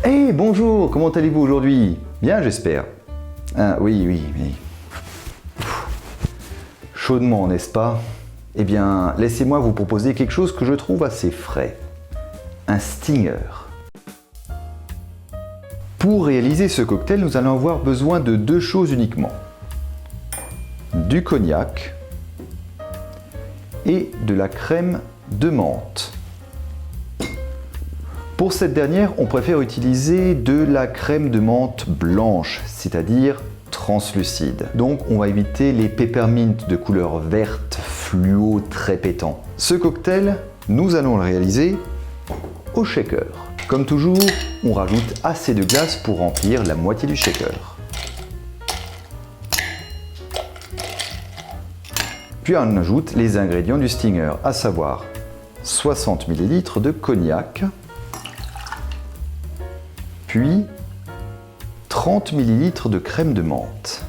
Hey, bonjour, comment allez-vous aujourd'hui? Bien, j'espère. Ah, oui. Chaudement, n'est-ce pas? Eh bien, laissez-moi vous proposer quelque chose que je trouve assez frais. Un stinger. Pour réaliser ce cocktail, nous allons avoir besoin de deux choses uniquement. Du cognac et de la crème de menthe. Pour cette dernière, on préfère utiliser de la crème de menthe blanche, c'est-à-dire translucide. Donc on va éviter les peppermint de couleur verte fluo très pétant. Ce cocktail, nous allons le réaliser au shaker. Comme toujours, on rajoute assez de glace pour remplir la moitié du shaker. Puis on ajoute les ingrédients du stinger, à savoir 60 ml de cognac, puis 30 ml de crème de menthe.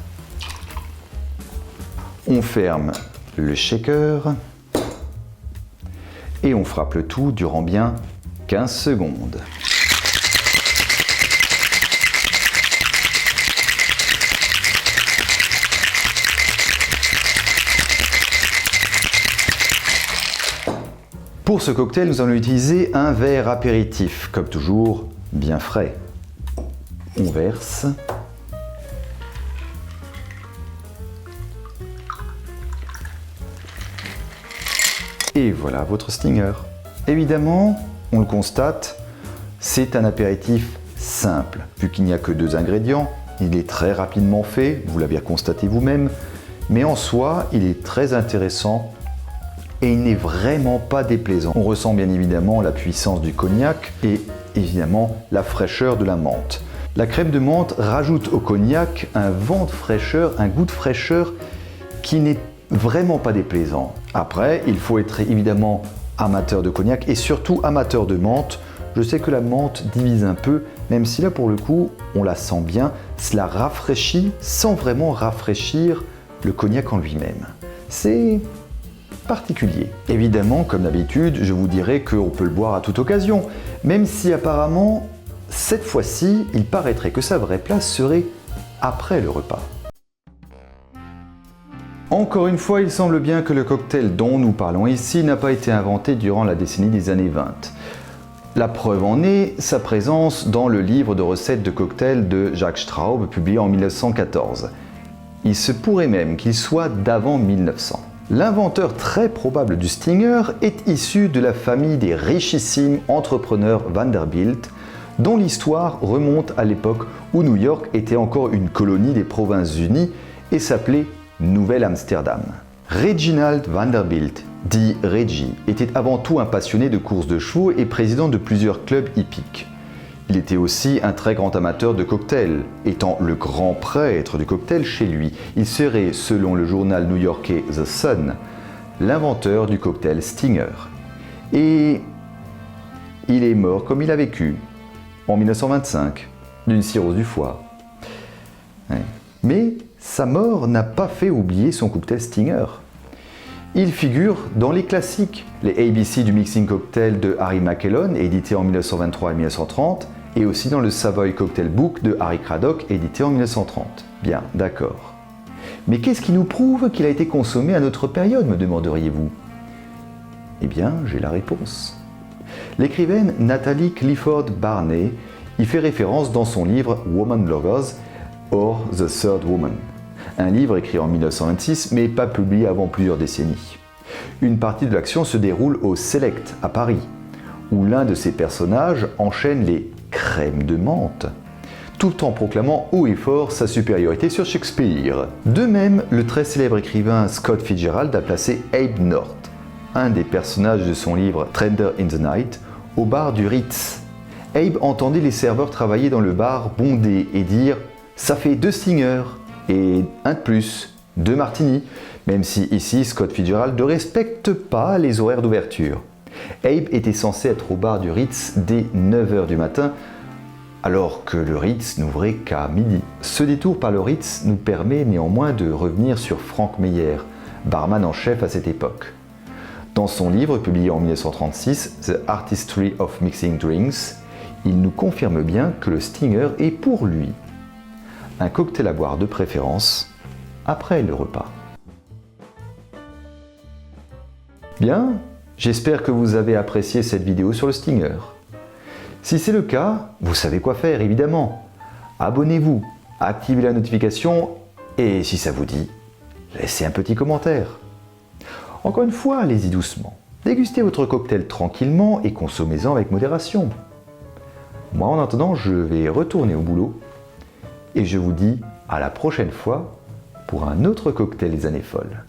On ferme le shaker et on frappe le tout durant bien 15 secondes. Pour ce cocktail, nous allons utiliser un verre apéritif, comme toujours, bien frais. On verse. Et voilà votre stinger. Évidemment, on le constate, c'est un apéritif simple. Vu qu'il n'y a que deux ingrédients, il est très rapidement fait, vous l'avez constaté vous-même, mais en soi, il est très intéressant et il n'est vraiment pas déplaisant. On ressent bien évidemment la puissance du cognac et évidemment la fraîcheur de la menthe. La crème de menthe rajoute au cognac un vent de fraîcheur, un goût de fraîcheur qui n'est vraiment pas déplaisant. Après, il faut être évidemment amateur de cognac et surtout amateur de menthe. Je sais que la menthe divise un peu, même si là pour le coup, on la sent bien, cela rafraîchit sans vraiment rafraîchir le cognac en lui-même. C'est particulier. Évidemment, comme d'habitude, je vous dirai qu'on peut le boire à toute occasion, même si apparemment, cette fois-ci, il paraîtrait que sa vraie place serait après le repas. Encore une fois, il semble bien que le cocktail dont nous parlons ici n'a pas été inventé durant la décennie des années 20. La preuve en est sa présence dans le livre de recettes de cocktails de Jacques Straub, publié en 1914. Il se pourrait même qu'il soit d'avant 1900. L'inventeur très probable du stinger est issu de la famille des richissimes entrepreneurs Vanderbilt, dont l'histoire remonte à l'époque où New York était encore une colonie des Provinces-Unies et s'appelait Nouvelle-Amsterdam. Reginald Vanderbilt, dit Reggie, était avant tout un passionné de courses de chevaux et président de plusieurs clubs hippiques. Il était aussi un très grand amateur de cocktails. Étant le grand prêtre du cocktail chez lui, il serait, selon le journal new-yorkais The Sun, l'inventeur du cocktail Stinger. Et il est mort comme il a vécu, en 1925, d'une cirrhose du foie. Mais sa mort n'a pas fait oublier son cocktail Stinger. Il figure dans les classiques, les ABC du Mixing Cocktail de Harry Mackellan, édité en 1923 et 1930, et aussi dans le Savoy Cocktail Book de Harry Craddock, édité en 1930. Bien, d'accord. Mais qu'est-ce qui nous prouve qu'il a été consommé à notre période, me demanderiez-vous? Eh bien, j'ai la réponse. L'écrivaine Natalie Clifford Barney y fait référence dans son livre Woman Lovers or The Third Woman, un livre écrit en 1926 mais pas publié avant plusieurs décennies. Une partie de l'action se déroule au Select à Paris, où l'un de ses personnages enchaîne les crèmes de menthe, tout en proclamant haut et fort sa supériorité sur Shakespeare. De même, le très célèbre écrivain Scott Fitzgerald a placé Abe North, un des personnages de son livre Stranger in the Night, au bar du Ritz. Abe entendait les serveurs travailler dans le bar bondé et dire « ça fait 2 stingers et un de plus, 2 martinis », même si ici Scott Fitzgerald ne respecte pas les horaires d'ouverture. Abe était censé être au bar du Ritz dès 9h du matin, alors que le Ritz n'ouvrait qu'à midi. Ce détour par le Ritz nous permet néanmoins de revenir sur Frank Meyer, barman en chef à cette époque. Dans son livre publié en 1936, The Artistry of Mixing Drinks, il nous confirme bien que le Stinger est pour lui un cocktail à boire de préférence après le repas. Bien, j'espère que vous avez apprécié cette vidéo sur le Stinger. Si c'est le cas, vous savez quoi faire évidemment. Abonnez-vous, activez la notification et si ça vous dit, laissez un petit commentaire. Encore une fois, allez-y doucement. Dégustez votre cocktail tranquillement et consommez-en avec modération. Moi en attendant, je vais retourner au boulot et je vous dis à la prochaine fois pour un autre cocktail des années folles.